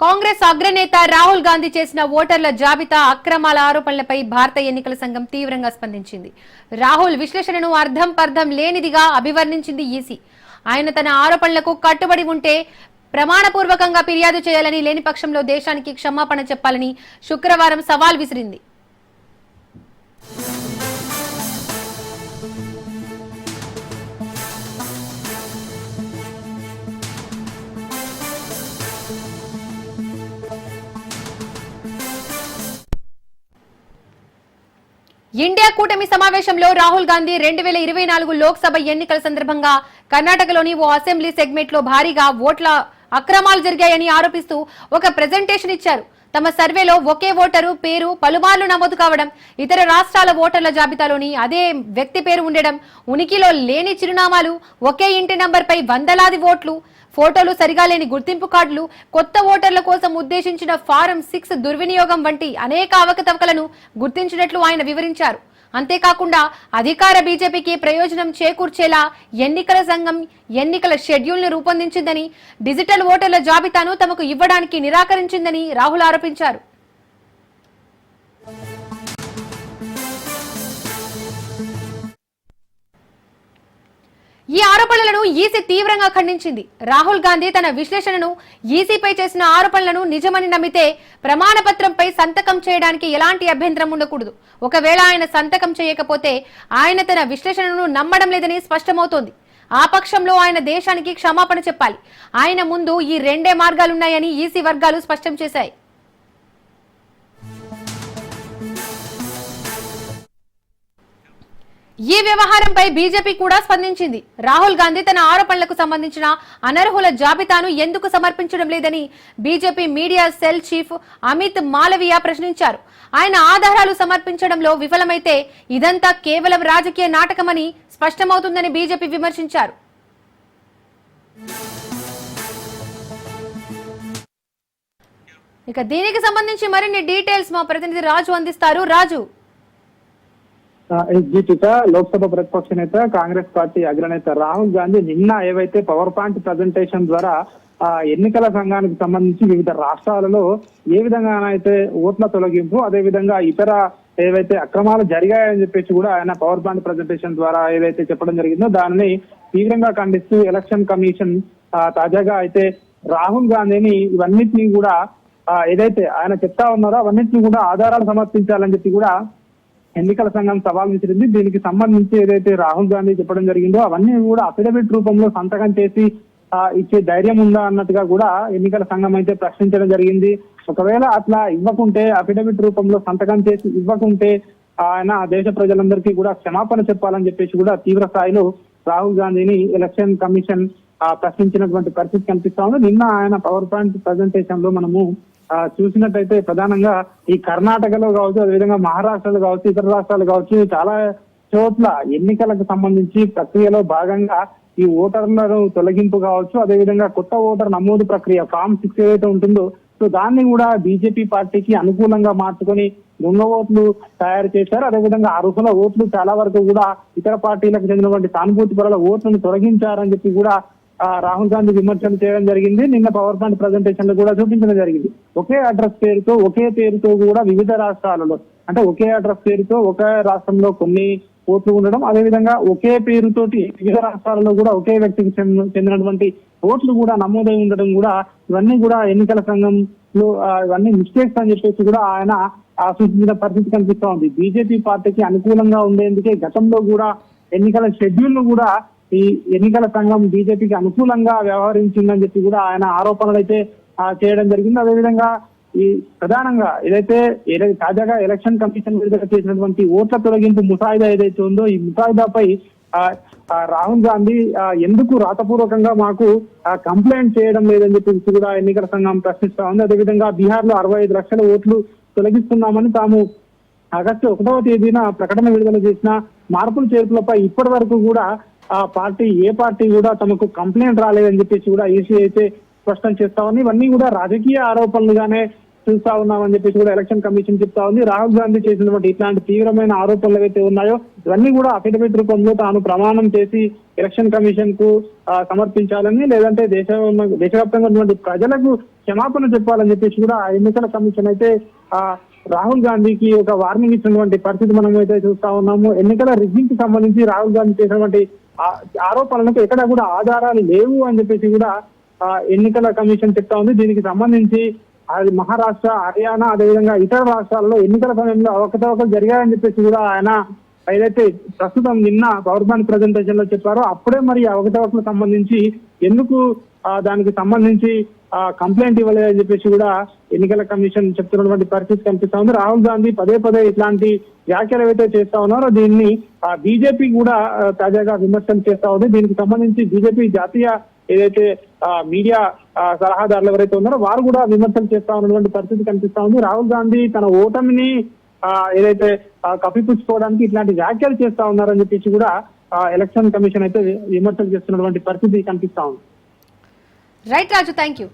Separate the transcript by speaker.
Speaker 1: కాంగ్రెస్ అగ్రనేత రాహుల్ గాంధీ చేసిన ఓటర్ల జాబితా అక్రమాల ఆరోపణలపై భారత ఎన్నికల సంఘం తీవ్రంగా స్పందించింది. రాహుల్ విశ్లేషణను అర్థం పర్థం లేనిదిగా అభివర్ణించింది ఈసీ. ఆయన తన ఆరోపణలకు కట్టుబడి ఉంటే ప్రమాణపూర్వకంగా ఫిర్యాదు చేయాలని, లేని పక్షంలో దేశానికి క్షమాపణ చెప్పాలని శుక్రవారం సవాల్ విసిరింది. ఇండియా కూటమి సమావేశంలో రాహుల్ గాంధీ 2024 లోక్సభ ఎన్నికల సందర్భంగా కర్ణాటకలోని ఓ అసెంబ్లీ సెగ్మెంట్ లో భారీగా ఓట్ల అక్రమాలు జరిగాయని ఆరోపిస్తూ ఒక ప్రెజెంటేషన్ ఇచ్చారు. తమ సర్వేలో ఒకే ఓటరు పేరు పలుమార్లు నమోదు కావడం, ఇతర రాష్ట్రాల ఓటర్ల జాబితాలోని అదే వ్యక్తి పేరు ఉండడం, ఉనికిలో లేని చిరునామాలు, ఒకే ఇంటి నంబర్పై వందలాది ఓట్లు, ఫోటోలు సరిగా లేని గుర్తింపు కార్డులు, కొత్త ఓటర్ల కోసం ఉద్దేశించిన ఫారం 6 దుర్వినియోగం వంటి అనేక అవకతవకలను గుర్తించినట్లు ఆయన వివరించారు. అంతేకాకుండా అధికార బీజేపీకి ప్రయోజనం చేకూర్చేలా ఎన్నికల సంఘం ఎన్నికల షెడ్యూల్ ను రూపొందించిందని, డిజిటల్ ఓటర్ల జాబితాను తమకు ఇవ్వడానికి నిరాకరించిందని రాహుల్ ఆరోపించారు. ఈ ఆరోపణలను ఈసీ తీవ్రంగా ఖండించింది. రాహుల్ గాంధీ తన విశ్లేషణను ఈసీపై చేసిన ఆరోపణలను నిజమని నమ్మితే ప్రమాణపత్రంపై సంతకం చేయడానికి ఎలాంటి అభ్యంతరం ఉండకూడదు. ఒకవేళ ఆయన సంతకం చేయకపోతే ఆయన తన విశ్లేషణను నమ్మడం లేదని స్పష్టమవుతోంది. ఆ పక్షంలో ఆయన దేశానికి క్షమాపణ చెప్పాలి. ఆయన ముందు ఈ రెండే మార్గాలున్నాయని ఈసీ వర్గాలు స్పష్టం చేశాయి. ఈ వ్యవహారంపై బీజేపీ కూడా స్పందించింది. రాహుల్ గాంధీ తన ఆరోపణలకు సంబంధించిన అనర్హుల జాబితాను ఎందుకు సమర్పించడం లేదని BJP media cell chief Amit Malviya ప్రశ్నించారు. ఆయన ఆధారాలు సమర్పించడంలో విఫలమైతే ఇదంతా కేవలం రాజకీయ నాటకమని స్పష్టమవుతుందని బీజేపీ విమర్శించారు. ఇక దీనికి సంబంధించి మరిన్ని డీటెయిల్స్ మా ప్రతినిధి రాజు అందిస్తారు. రాజు,
Speaker 2: లోక్సభ ప్రతిపక్ష నేత కాంగ్రెస్ పార్టీ అగ్రనేత రాహుల్ గాంధీ నిన్న ఏవైతే పవర్ పాయింట్ ప్రజెంటేషన్ ద్వారా ఎన్నికల సంఘానికి సంబంధించి వివిధ రాష్ట్రాలలో ఏ విధంగానైతే ఓట్ల తొలగింపు, అదే విధంగా ఇతర ఏవైతే అక్రమాలు జరిగాయని చెప్పేసి కూడా ఆయన పవర్ పాయింట్ ప్రజెంటేషన్ ద్వారా ఏదైతే చెప్పడం జరిగిందో దానిని తీవ్రంగా ఖండిస్తూ ఎలక్షన్ కమిషన్ తాజాగా అయితే రాహుల్ గాంధీని ఇవన్నిటినీ కూడా ఏదైతే ఆయన చెప్తా ఉన్నారో అవన్నిటిని కూడా ఆధారాలు సమర్పించాలని చెప్పి కూడా ఎన్నికల సంఘం సవాల్ విసిరింది. దీనికి సంబంధించి ఏదైతే రాహుల్ గాంధీ చెప్పడం జరిగిందో అవన్నీ కూడా అఫిడవిట్ రూపంలో సంతకం చేసి ఇచ్చే ధైర్యం ఉందా అన్నట్టుగా కూడా ఎన్నికల సంఘం అయితే ప్రశ్నించడం జరిగింది. ఒకవేళ అట్లా ఇవ్వకుంటే, అఫిడవిట్ రూపంలో సంతకం చేసి ఇవ్వకుంటే ఆయన దేశ ప్రజలందరికీ కూడా క్షమాపణ చెప్పాలని చెప్పేసి కూడా తీవ్ర స్థాయిలో రాహుల్ గాంధీని ఎలక్షన్ కమిషన్ ప్రశ్నించినటువంటి పరిస్థితి కనిపిస్తా ఉంది. నిన్న ఆయన పవర్ పాయింట్ ప్రజెంటేషన్ లో మనము చూసినట్టయితే ప్రధానంగా ఈ కర్ణాటకలో కావచ్చు, అదేవిధంగా మహారాష్ట్రలో కావచ్చు, ఇతర రాష్ట్రాలు కావచ్చు, చాలా చోట్ల ఎన్నికలకు సంబంధించి ప్రక్రియలో భాగంగా ఈ ఓటర్లను తొలగింపు కావచ్చు, అదేవిధంగా కొత్త ఓటర్ నమోదు ప్రక్రియ ఫామ్ 6 ఏదైతే ఉంటుందో సో దాన్ని కూడా బీజేపీ పార్టీకి అనుకూలంగా మార్చుకొని దొంగ ఓట్లు తయారు చేశారు. అదేవిధంగా అర్హుల ఓట్లు చాలా వరకు కూడా ఇతర పార్టీలకు చెందినటువంటి సానుభూతి పరుల ఓట్లను తొలగించారని చెప్పి కూడా రాహుల్ గాంధీ విమర్శలు చేయడం జరిగింది. నిన్న పవర్ పాయింట్ ప్రజెంటేషన్ లో కూడా చూపించడం జరిగింది. ఒకే అడ్రస్ పేరుతో, ఒకే పేరుతో కూడా వివిధ రాష్ట్రాలలో, అంటే ఒకే అడ్రస్ పేరుతో ఒకే రాష్ట్రంలో కొన్ని ఓట్లు ఉండడం, అదేవిధంగా ఒకే పేరుతోటి వివిధ రాష్ట్రాలలో కూడా ఒకే వ్యక్తికి చెందినటువంటి ఓట్లు కూడా నమోదై ఉండడం కూడా ఇవన్నీ కూడా ఎన్నికల సంఘంలో ఇవన్నీ మిస్టేక్స్ అని చెప్పేసి కూడా ఆయన సూచించిన పరిస్థితి కనిపిస్తా ఉంది. బీజేపీ పార్టీకి అనుకూలంగా ఉండేందుకే గతంలో కూడా ఎన్నికల షెడ్యూల్ ను కూడా ఈ ఎన్నికల సంఘం బీజేపీకి అనుకూలంగా వ్యవహరించిందని చెప్పి కూడా ఆయన ఆరోపణలు అయితే చేయడం జరిగింది. అదేవిధంగా ఈ ప్రధానంగా ఏదైతే తాజాగా ఎలక్షన్ కమిషన్ విడుదల చేసినటువంటి ఓట్ల తొలగింపు ముసాయిదా ఏదైతే ఉందో ఈ ముసాయిదాపై రాహుల్ గాంధీ ఎందుకు రాతపూర్వకంగా మాకు కంప్లైంట్ చేయడం లేదని చెప్పి కూడా ఎన్నికల సంఘం ప్రశ్నిస్తా ఉంది. అదేవిధంగా బీహార్ లో 65 లక్షల ఓట్లు తొలగిస్తున్నామని తాము ఆగస్టు 1వ తేదీన ప్రకటన విడుదల చేసిన మార్పులు చేర్పులపై ఇప్పటి వరకు కూడా ఏ పార్టీ కూడా తమకు కంప్లైంట్ రాలేదని చెప్పేసి కూడా ఈసీ అయితే స్పష్టం చేస్తా ఉంది. ఇవన్నీ కూడా రాజకీయ ఆరోపణలుగానే చూస్తా ఉన్నామని చెప్పేసి కూడా ఎలక్షన్ కమిషన్ చెప్తా ఉంది. రాహుల్ గాంధీ చేసినటువంటి ఇట్లాంటి తీవ్రమైన ఆరోపణలు ఏవైతే ఉన్నాయో ఇవన్నీ కూడా అఫిడవిట్ రూపంలో తాను ప్రమాణం చేసి ఎలక్షన్ కమిషన్ కు సమర్పించాలని, లేదంటే దేశవ్యాప్తంగా ఉన్నటువంటి ప్రజలకు క్షమాపణ చెప్పాలని చెప్పేసి కూడా ఆ ఎన్నికల కమిషన్ అయితే రాహుల్ గాంధీకి ఒక వార్నింగ్ ఇచ్చినటువంటి పరిస్థితి మనం అయితే చూస్తా ఉన్నాము. ఎన్నికల రిగ్గింగ్ కి సంబంధించి రాహుల్ గాంధీ చేసినటువంటి ఆరోపణలకు ఎక్కడ కూడా ఆధారాలు లేవు అని చెప్పేసి కూడా ఎన్నికల కమిషన్ చెప్తా ఉంది. దీనికి సంబంధించి అది మహారాష్ట్ర, హర్యానా, అదేవిధంగా ఇతర రాష్ట్రాల్లో ఎన్నికల సమయంలో అవకతవకలు జరిగాయని చెప్పేసి కూడా ఆయన ఏదైతే ప్రస్తుతం నిన్న పవర్ పాయింట్ ప్రజెంటేషన్ లో చెప్పారో అప్పుడే మరి అవకతవకలకు సంబంధించి ఎందుకు దానికి సంబంధించి కంప్లైంట్ ఇవ్వలేదని చెప్పేసి కూడా ఎన్నికల కమిషన్ చెప్తున్నటువంటి పరిస్థితి కనిపిస్తా ఉంది. రాహుల్ గాంధీ పదే పదే ఇట్లాంటి వ్యాఖ్యలు ఏవైతే చేస్తా ఉన్నారో దీన్ని బీజేపీ కూడా తాజాగా విమర్శలు చేస్తా ఉంది. దీనికి సంబంధించి బీజేపీ జాతీయ ఏదైతే మీడియా సలహాదారులు ఎవరైతే ఉన్నారో వారు కూడా విమర్శలు చేస్తా ఉన్నటువంటి పరిస్థితి కనిపిస్తా ఉంది. రాహుల్ గాంధీ తన ఓటమిని ఏదైతే కప్పిపుచ్చుకోవడానికి ఇట్లాంటి వ్యాఖ్యలు చేస్తా ఉన్నారని చెప్పేసి కూడా ఎలక్షన్ కమిషన్ అయితే విమర్శలు చేస్తున్నటువంటి పరిస్థితి కనిపిస్తా ఉంది.
Speaker 1: Right Raju, thank you.